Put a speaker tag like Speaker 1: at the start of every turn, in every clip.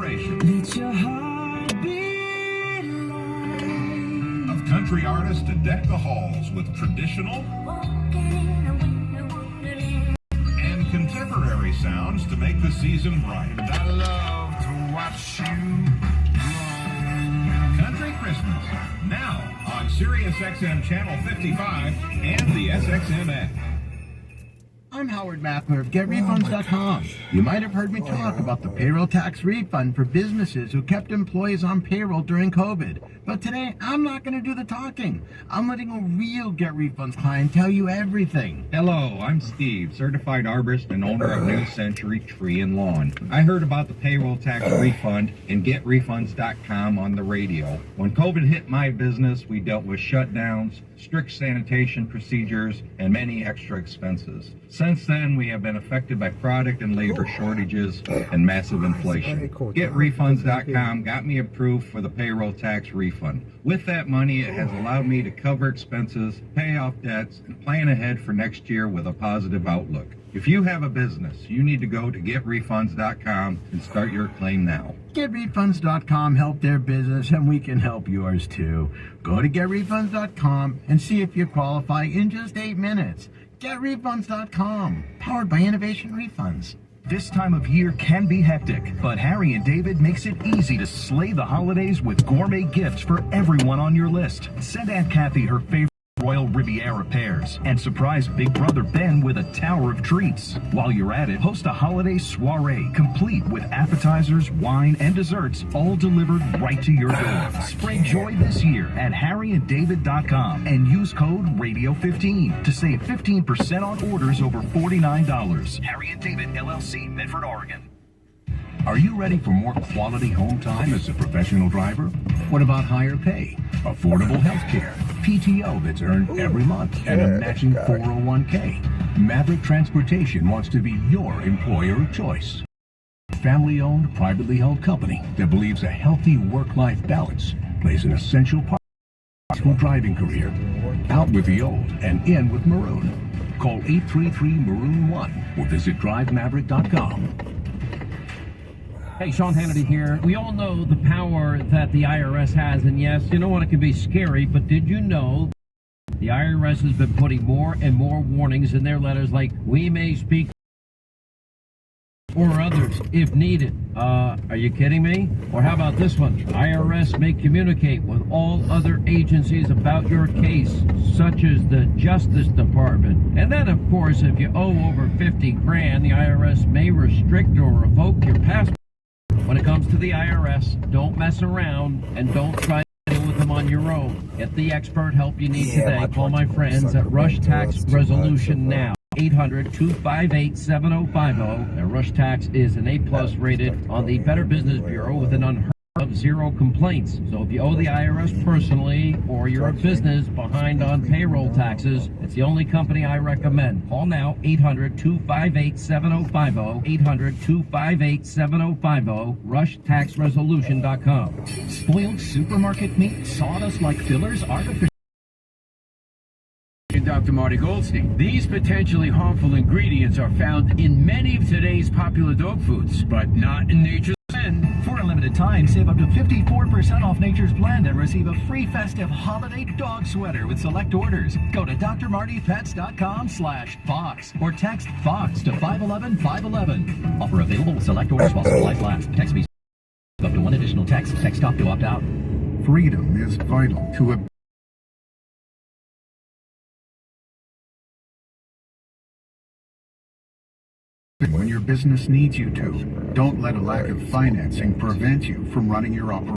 Speaker 1: generation
Speaker 2: Let your heart beat light.
Speaker 1: of country artists to deck the halls with traditional and contemporary sounds to make the season bright.
Speaker 3: I love to watch you
Speaker 1: Country Christmas, now on Sirius XM Channel 55 and the SXM app.
Speaker 4: I'm Howard Mathner of GetRefunds.com. You might have heard me talk about the payroll tax refund for businesses who kept employees on payroll during COVID. But today, I'm not going to do the talking. I'm letting a real Get Refunds client tell you everything.
Speaker 5: Hello, I'm Steve, certified arborist and owner of New Century Tree and Lawn. I heard about the payroll tax refund and GetRefunds.com on the radio. When COVID hit my business, we dealt with shutdowns, strict sanitation procedures, and many extra expenses. Since then, we have been affected by product and labor shortages and massive inflation. GetRefunds.com got me approved for the payroll tax refund. With that money, it has allowed me to cover expenses, pay off debts, and plan ahead for next year with a positive outlook. If you have a business, you need to go to GetRefunds.com and start your claim now.
Speaker 4: GetRefunds.com helped their business, and we can help yours too. Go to GetRefunds.com and see if you qualify in just 8 minutes. GetRefunds.com, powered by Innovation Refunds.
Speaker 6: This time of year can be hectic, but Harry and David makes it easy to slay the holidays with gourmet gifts for everyone on your list. Send Aunt Kathy her favorite Royal Riviera pears and surprise Big Brother Ben with a tower of treats. While you're at it, host a holiday soiree complete with appetizers, wine, and desserts, all delivered right to your door. Spread joy this year at harryanddavid.com and use code RADIO15 to save 15% on orders over $49. Harry and David, LLC, Medford, Oregon.
Speaker 7: Are you ready for more quality home time as a professional driver? What about higher pay, affordable health care, PTO that's earned every month, and a matching 401k? Maverick Transportation wants to be your employer of choice. Family-owned, privately held company that believes a healthy work-life balance plays an essential part of a successful driving career. Out with the old and in with maroon. Call 833-MAROON-1 or visit drivemaverick.com.
Speaker 8: Hey, Sean Hannity here. We all know the power that the IRS has, and yes, you know what, it can be scary, but did you know the IRS has been putting more and more warnings in their letters like, we may speak or others if needed. Are you kidding me? Or how about this one? IRS may communicate with all other agencies about your case, such as the Justice Department. And then, of course, if you owe over 50 grand, the IRS may restrict or revoke your passport. When it comes to the IRS, don't mess around and don't try to deal with them on your own. Get the expert help you need today. Call my friends at Rush Tax Resolution now. 800-258-7050. And Rush Tax is an A+ rated on the Better Business Bureau with an unheard of 0 complaints. So if you owe the IRS personally or you're a business behind on payroll taxes, it's the only company I recommend. Call now, 800-258-7050, 800-258-7050, rushtaxresolution.com.
Speaker 7: Spoiled supermarket meat, sawdust-like fillers, artificial...
Speaker 9: Dr. Marty Goldstein. These potentially harmful ingredients are found in many of today's popular dog foods, but not in Nature's Blend.
Speaker 6: For a limited time, save up to 54% off Nature's Blend and receive a free festive holiday dog sweater with select orders. Go to drmartypets.com/Fox or text Fox to 511-511. Offer available with select orders while supplies last. Text me up to 1 additional text. Text stop to opt out.
Speaker 4: Freedom is vital to a when your business needs you to. Don't let a lack of financing prevent you from running your operation,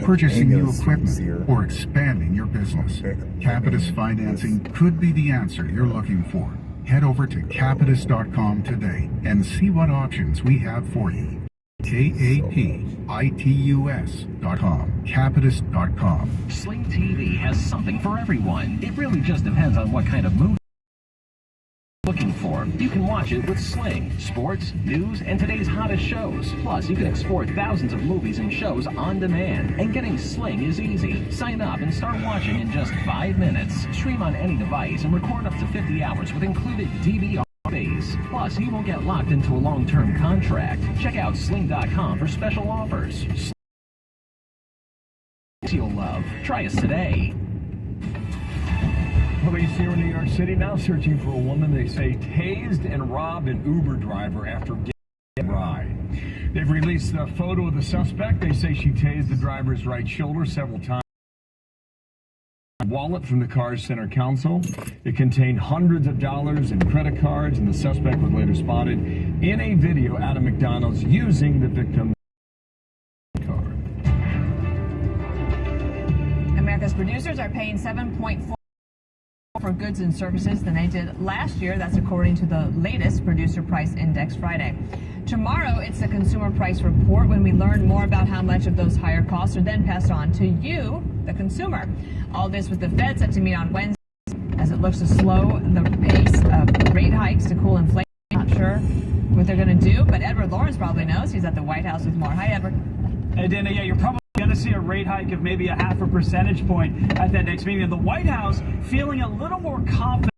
Speaker 4: purchasing new equipment, or expanding your business. Capitus Financing could be the answer you're looking for. Head over to Capitus.com today and see what options we have for you. Capitus.com. Capitus.com.
Speaker 6: Sling TV has something for everyone. It really just depends on what kind of movie looking for. You can watch it with Sling, sports, news, and today's hottest shows. Plus, you can explore thousands of movies and shows on demand. And getting Sling is easy. Sign up and start watching in just 5 minutes. Stream on any device and record up to 50 hours with included DVR. phase. Plus, he won't get locked into a long-term contract. Check out sling.com for special offers. You'll love. Try us today.
Speaker 10: Police here in New York City now searching for a woman they say tased and robbed an Uber driver after getting a ride. They've released a photo of the suspect. They say she tased the driver's right shoulder several times. A wallet from the car's center console. It contained hundreds of dollars in credit cards, and the suspect was later spotted in a video at a McDonald's using the victim's card.
Speaker 11: America's producers are paying 7.4 for goods and services than they did last year. That's according to the latest Producer Price Index Friday. Tomorrow, it's the Consumer Price Report when we learn more about how much of those higher costs are then passed on to you, the consumer. All this with the Fed set to meet on Wednesday as it looks to slow the pace of rate hikes to cool inflation. Not sure what they're going to do, but Edward Lawrence probably knows. He's at the White House with more. Hi, Edward.
Speaker 12: Hey, Dana, yeah, you're probably going to see a rate hike of maybe a 0.5 percentage point at that next meeting. And the White House feeling a little more confident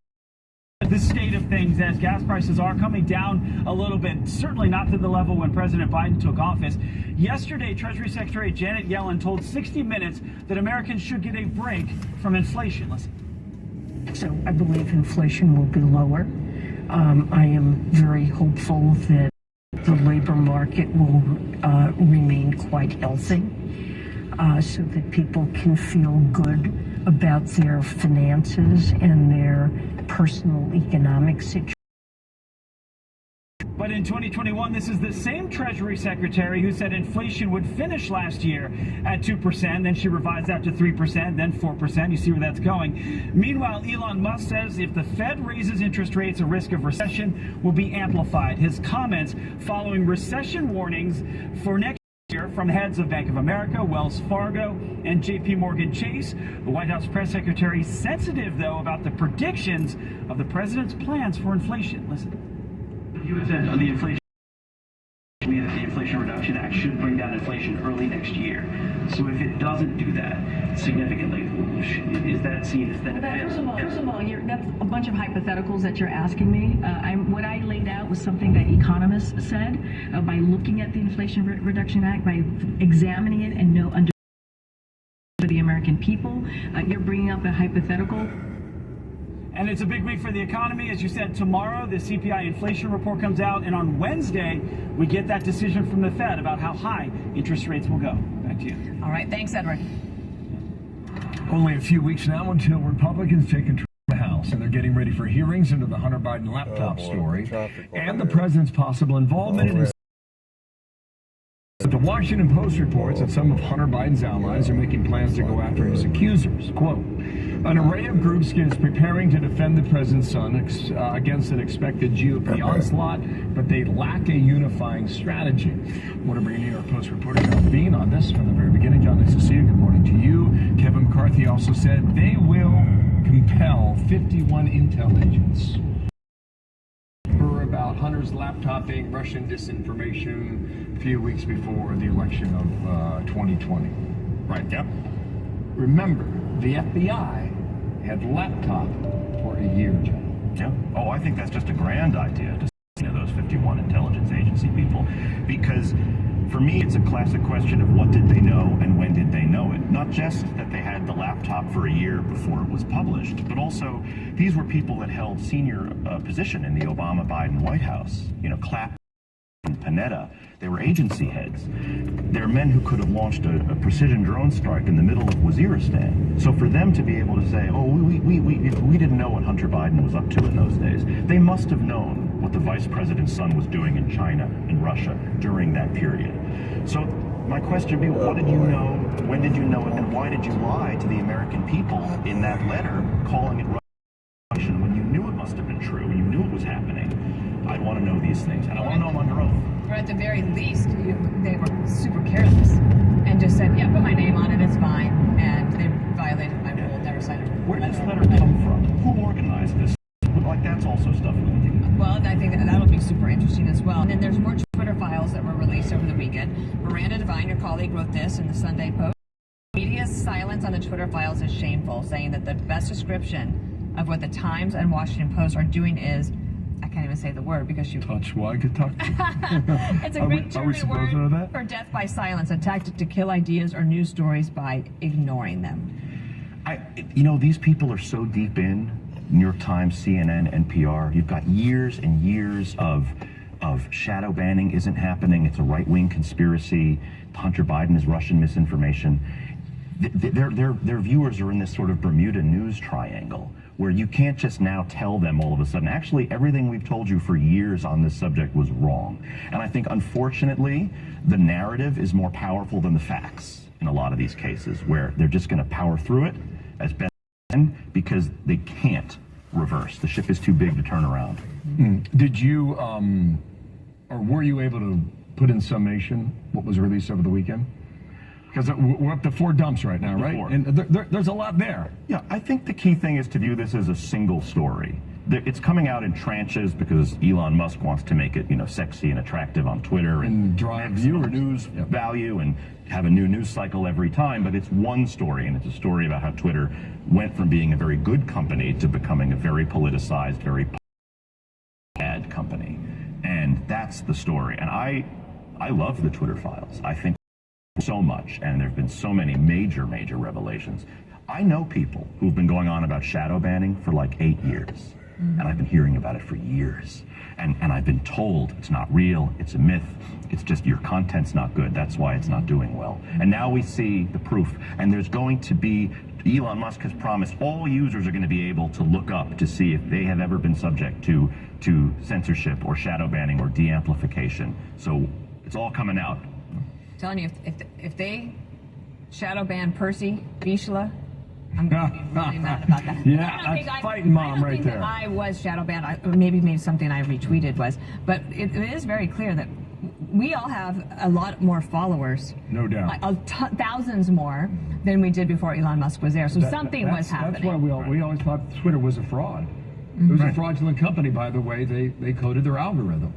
Speaker 12: at this state of things as gas prices are coming down a little bit, certainly not to the level when President Biden took office. Yesterday, Treasury Secretary Janet Yellen told 60 Minutes that Americans should get a break from inflation. Listen.
Speaker 13: So I believe inflation will be lower. I am very hopeful that the labor market will remain quite healthy so that people can feel good about their finances and their personal economic situation.
Speaker 12: But in 2021, this is the same Treasury Secretary who said inflation would finish last year at 2%. Then she revised that to 3%, then 4%. You see where that's going. Meanwhile, Elon Musk says if the Fed raises interest rates, a risk of recession will be amplified. His comments following recession warnings for next year from heads of Bank of America, Wells Fargo, and JP Morgan Chase. The White House press secretary sensitive, though, about the predictions of the president's plans for inflation. Listen. You had said on the inflation, that the Inflation Reduction Act should bring down inflation early next year. So if it doesn't do that significantly, is that seen as then?
Speaker 14: First of all, that's a bunch of hypotheticals that you're asking me. What I laid out was something that economists said by looking at the Inflation Reduction Act, by examining it and under the American people. You're bringing up a hypothetical.
Speaker 12: And it's a big week for the economy. As you said, tomorrow the CPI inflation report comes out, and on Wednesday we get that decision from the Fed about how high interest rates will go. Back to you.
Speaker 11: All right, thanks, Edward.
Speaker 10: Only a few weeks now until Republicans take control of the House, and they're getting ready for hearings into the Hunter Biden laptop story and the president's possible involvement in his. The Washington Post reports that some of Hunter Biden's allies are making plans to go after his accusers. Quote, an array of groups is preparing to defend the president's son against an expected GOP onslaught, but they lack a unifying strategy. I want to bring in New York Post reporter John Bean on this from the very beginning. John, nice to see you. Good morning to you. Kevin McCarthy also said they will compel 51 intel agents about Hunter's laptop being Russian disinformation a few weeks before the election of 2020. Right, yep. Remember, the FBI had the laptop for a year, John.
Speaker 15: Yeah. Oh, I think that's just a grand idea to those 51 intelligence agency people, because for me, it's a classic question of what did they know and when did they know it? Not just that they had the laptop for a year before it was published, but also these were people that held senior position in the Obama-Biden White House. You know, Clapp and Panetta, they were agency heads. They're men who could have launched a precision drone strike in the middle of Waziristan. So for them to be able to say, oh, we didn't know what Hunter Biden was up to in those days, they must have known what the vice president's son was doing in China and Russia during that period. So my question would be, what did you know, when did you know it, and why did you lie to the American people in that letter calling it Russian when you knew it must have been true, you knew it was happening? I want to know these things, and I want to know them under oath.
Speaker 11: Or at the very least, they were super careless and just said, yeah, put my name on it, it's fine, and they violated my rule, never signed it.
Speaker 15: Where did this letter come from? Who organized this? Like, that's also stuff we need to get.
Speaker 11: Well, I think that'll be super interesting as well. And then there's more Twitter files that were released over the weekend. Miranda Devine, your colleague, wrote this in the Sunday Post. Media's silence on the Twitter files is shameful, saying that the best description of what the Times and Washington Post are doing is I can't even say the word because you...
Speaker 10: Totschweigetuck.
Speaker 11: It's a Greek
Speaker 10: Are we
Speaker 11: German
Speaker 10: supposed to know
Speaker 11: word
Speaker 10: that?
Speaker 11: for death by silence, a tactic to kill ideas or news stories by ignoring them.
Speaker 15: These people are so deep in New York Times, CNN, NPR. You've got years and years of shadow banning isn't happening. It's a right-wing conspiracy. Hunter Biden is Russian misinformation. Their viewers are in this sort of Bermuda news triangle where you can't just now tell them all of a sudden, actually, everything we've told you for years on this subject was wrong. And I think, unfortunately, the narrative is more powerful than the facts in a lot of these cases, where they're just going to power through it as best they can because they can't reverse. The ship is too big to turn around.
Speaker 10: Did you, or were you able to put in summation what was released over the weekend? Because we're up to 4 dumps right now, right? And there's a lot there.
Speaker 15: Yeah, I think the key thing is to view this as a single story. It's coming out in tranches because Elon Musk wants to make it, sexy and attractive on Twitter and
Speaker 10: drive
Speaker 15: viewer news value and have a new news cycle every time. But it's one story, and it's a story about how Twitter went from being a very good company to becoming a very politicized, very bad company. And that's the story. And I love the Twitter files. I think so much, and there have been so many major revelations. I know people who've been going on about shadow banning for like 8 years, and I've been hearing about it for years, and I've been told it's not real, it's a myth, it's just your content's not good, that's why it's not doing well. And now we see the proof, and there's going to be, Elon Musk has promised all users are going to be able to look up to see if they have ever been subject to censorship or shadow banning or de-amplification. So it's all coming out.
Speaker 11: I'm telling you, if they shadow ban Percy Bishla, I'm going to be really mad about that.
Speaker 10: Yeah, that's fighting mom right there.
Speaker 11: I was shadow banned. Maybe something I retweeted was, but it is very clear that we all have a lot more followers.
Speaker 10: No doubt.
Speaker 11: Thousands more than we did before Elon Musk was there. So something was happening.
Speaker 10: That's why we always thought Twitter was a fraud. It was a fraudulent company, by the way. They coded their algorithm.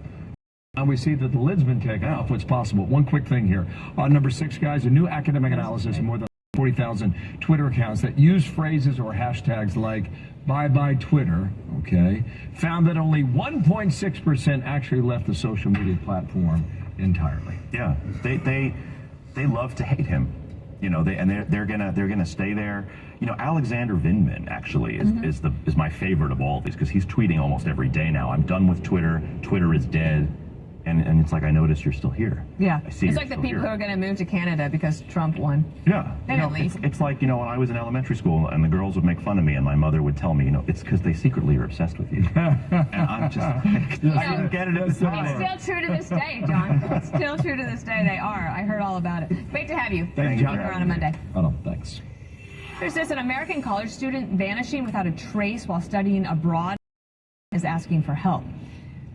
Speaker 10: Now we see that the lid's been taken off. What's possible? One quick thing here. On number 6, guys, a new academic analysis of more than 40,000 Twitter accounts that use phrases or hashtags like bye-bye Twitter, okay, found that only 1.6% actually left the social media platform entirely.
Speaker 15: Yeah, they love to hate him. They're gonna stay there. Alexander Vindman actually is my favorite of all of these because he's tweeting almost every day now. I'm done with Twitter. Twitter is dead. And it's like, I noticed you're still here.
Speaker 11: Yeah.
Speaker 15: I see
Speaker 11: it's like the people who are going to move to Canada because Trump won.
Speaker 15: Yeah.
Speaker 11: They didn't leave.
Speaker 15: It's like, when I was in elementary school and the girls would make fun of me and my mother would tell me, it's because they secretly are obsessed with you. And I'm just, I didn't get it at the time.
Speaker 11: It's still true to this day, John. It's still true to this day. They are. I heard all about it. Great to have you.
Speaker 10: Thank you,
Speaker 11: John. Here on a Monday.
Speaker 10: Oh, thanks.
Speaker 11: There's this, an American college student vanishing without a trace while studying abroad is asking for help.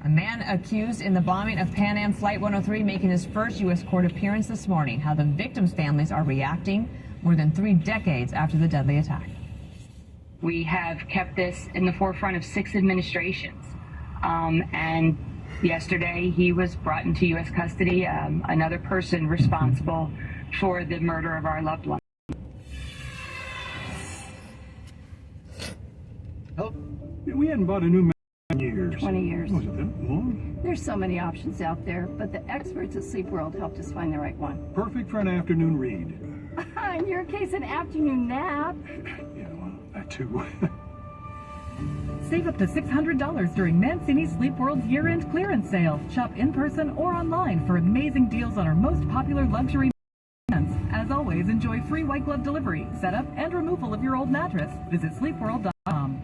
Speaker 11: A man accused in the bombing of Pan Am Flight 103 making his first U.S. court appearance this morning. How the victims' families are reacting more than 3 decades after the deadly attack.
Speaker 16: We have kept this in the forefront of 6 administrations. And yesterday he was brought into U.S. custody, another person responsible for the murder of our loved one.
Speaker 17: Oh, we hadn't bought a new in years.
Speaker 18: 20 years.
Speaker 17: Was it that long?
Speaker 18: There's so many options out there, but the experts at Sleep World helped us find the right one.
Speaker 17: Perfect for an afternoon read.
Speaker 18: In your case, an afternoon nap.
Speaker 17: Yeah, well, that too.
Speaker 19: Save up to $600 during Mancini's Sleep World's year-end clearance sale. Shop in person or online for amazing deals on our most popular luxury brands. As always, enjoy free white glove delivery, setup, and removal of your old mattress. Visit sleepworld.com.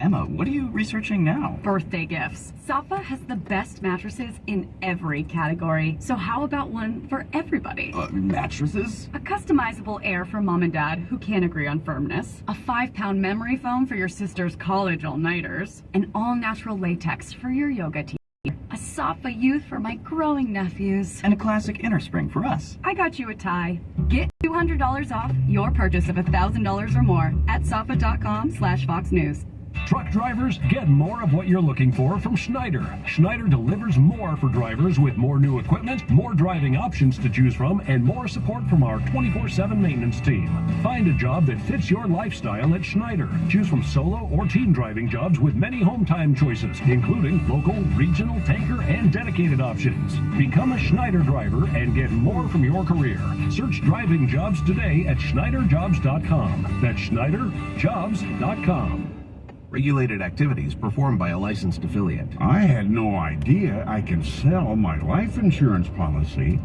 Speaker 20: Emma, what are you researching now?
Speaker 21: Birthday gifts. Safa has the best mattresses in every category. So how about one for everybody?
Speaker 20: Mattresses?
Speaker 21: A customizable Air for mom and dad who can't agree on firmness. A 5-pound memory foam for your sister's college all-nighters. An all-natural latex for your yoga teacher. A Safa Youth for my growing nephews.
Speaker 20: And a classic inner spring for us.
Speaker 21: I got you a tie. Get $200 off your purchase of $1,000 or more at safa.com/Fox News.
Speaker 7: Truck drivers, get more of what you're looking for from Schneider. Schneider delivers more for drivers with more new equipment, more driving options to choose from, and more support from our 24/7 maintenance team. Find a job that fits your lifestyle at Schneider. Choose from solo or team driving jobs with many home time choices, including local, regional, tanker, and dedicated options. Become a Schneider driver and get more from your career. Search driving jobs today at SchneiderJobs.com. That's SchneiderJobs.com.
Speaker 2: Regulated activities performed by a licensed affiliate.
Speaker 22: I had no idea I could sell my life insurance policy.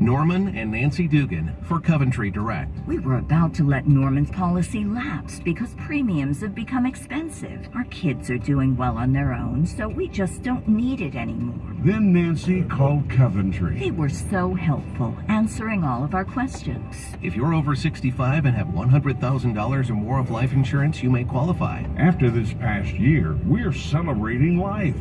Speaker 2: Norman and Nancy Dugan for Coventry Direct.
Speaker 23: We were about to let Norman's policy lapse because premiums have become expensive. Our kids are doing well on their own, so we just don't need it anymore.
Speaker 22: Then Nancy called Coventry.
Speaker 23: They were so helpful, answering all of our questions.
Speaker 2: If you're over 65 and have $100,000 or more of life insurance, you may qualify.
Speaker 22: After this past year, we're celebrating life.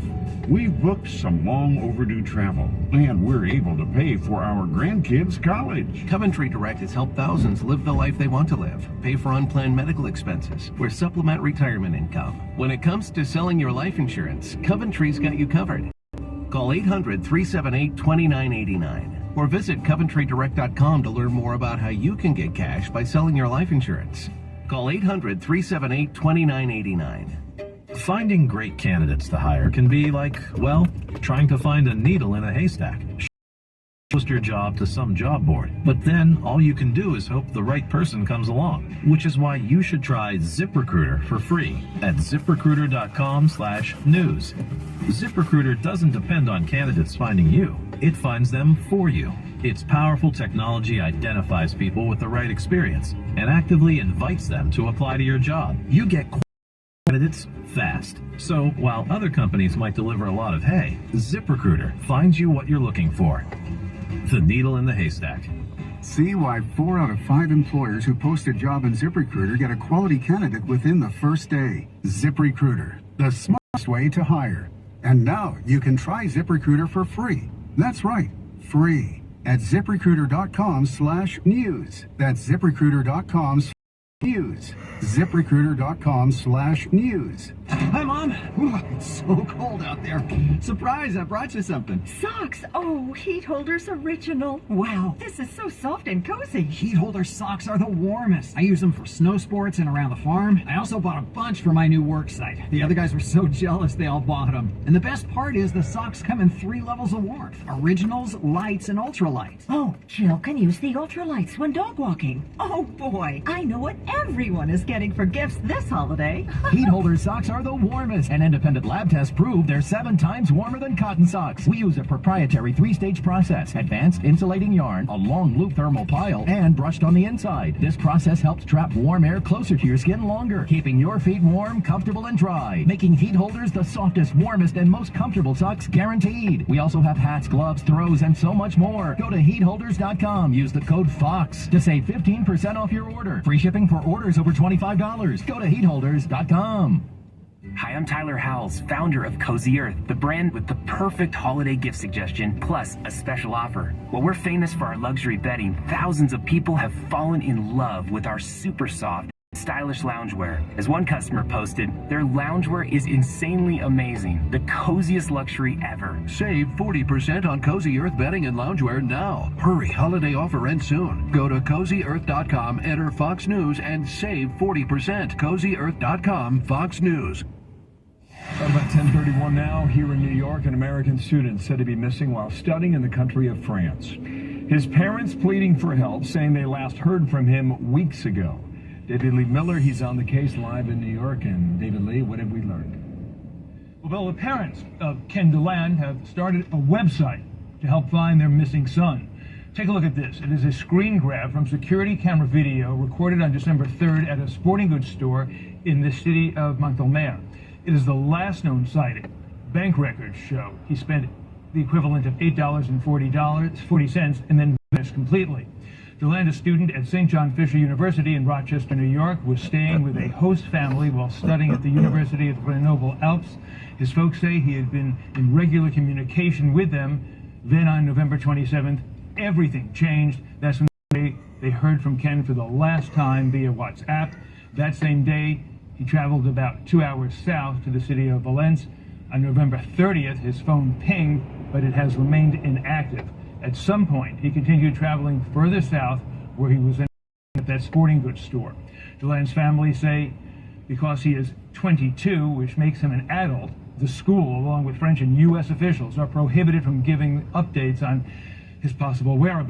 Speaker 22: We've booked some long overdue travel, and we're able to pay for our grandkids' college.
Speaker 2: Coventry Direct has helped thousands live the life they want to live, pay for unplanned medical expenses, or supplement retirement income. When it comes to selling your life insurance, Coventry's got you covered. Call 800-378-2989 or visit CoventryDirect.com to learn more about how you can get cash by selling your life insurance. Call 800-378-2989.
Speaker 24: Finding great candidates to hire can be like, well, trying to find a needle in a haystack. Post your job to some job board, but then all you can do is hope the right person comes along, which is why you should try ZipRecruiter for free at ZipRecruiter.com/news. ZipRecruiter doesn't depend on candidates finding you. It finds them for you. Its powerful technology identifies people with the right experience and actively invites them to apply to your job. You get candidates fast. So while other companies might deliver a lot of hay, ZipRecruiter finds you what you're looking for. The needle in the haystack.
Speaker 4: See why 4 out of 5 employers who post a job in ZipRecruiter get a quality candidate within the first day. ZipRecruiter, the smartest way to hire. And now you can try ZipRecruiter for free. That's right, free. At ZipRecruiter.com/news. That's ZipRecruiter.com/news. ZipRecruiter.com/news.
Speaker 25: Hi, Mom. Ooh, it's so cold out there. Surprise, I brought you something.
Speaker 13: Socks. Oh, Heat Holders Original. Wow, this is so soft and cozy.
Speaker 25: Heat holder socks are the warmest. I use them for snow sports and around the farm. I also bought a bunch for my new work site. The other guys were so jealous they all bought them. And the best part is the socks come in 3 levels of warmth. Originals, lights, and ultralights.
Speaker 13: Oh, Jill can use the ultralights when dog walking. Oh boy, I know what everyone is getting for gifts this holiday.
Speaker 25: Heat holder socks are the warmest. An independent lab test proved they're 7 times warmer than cotton socks. We use a proprietary 3-stage process, advanced insulating yarn, a long loop thermal pile, and brushed on the inside. This process helps trap warm air closer to your skin longer, keeping your feet warm, comfortable, and dry, making Heat holders the softest, warmest, and most comfortable socks guaranteed. We also have hats, gloves, throws, and so much more. Go to heatholders.com. Use the code FOX to save 15% off your order. Free shipping for orders over $25. Go to heatholders.com.
Speaker 26: Hi, I'm Tyler Howells, founder of Cozy Earth, the brand with the perfect holiday gift suggestion, plus a special offer. While we're famous for our luxury bedding, thousands of people have fallen in love with our super soft, stylish loungewear. As one customer posted, their loungewear is insanely amazing, the coziest luxury ever.
Speaker 2: Save 40% on Cozy Earth bedding and loungewear now. Hurry, holiday offer ends soon. Go to CozyEarth.com, enter Fox News, and save 40%. CozyEarth.com, Fox News.
Speaker 10: About 10:31 now, here in New York, an American student said to be missing while studying in the country of France. His parents pleading for help, saying they last heard from him weeks ago. David Lee Miller, he's on the case live in New York. And David Lee, what have we learned?
Speaker 27: Well, the parents of Ken DeLand have started a website to help find their missing son. Take a look at this. It is a screen grab from security camera video recorded on December 3rd at a sporting goods store in the city of Montgomery. It is the last known sighting. Bank records show he spent the equivalent of $8.40 and then vanished completely. DeLand, a student at St. John Fisher University in Rochester, New York, was staying with a host family while studying at the University of Grenoble Alpes. His folks say he had been in regular communication with them. Then on November 27th, everything changed. That's when they heard from Ken for the last time via WhatsApp. That same day, He traveled about 2 hours south to the city of Valence. On November 30th, his phone pinged, but it has remained inactive. At some point, he continued traveling further south, where he was at that sporting goods store. Delan's family say because he is 22, which makes him an adult, the school, along with French and U.S. officials, are prohibited from giving updates on his possible whereabouts.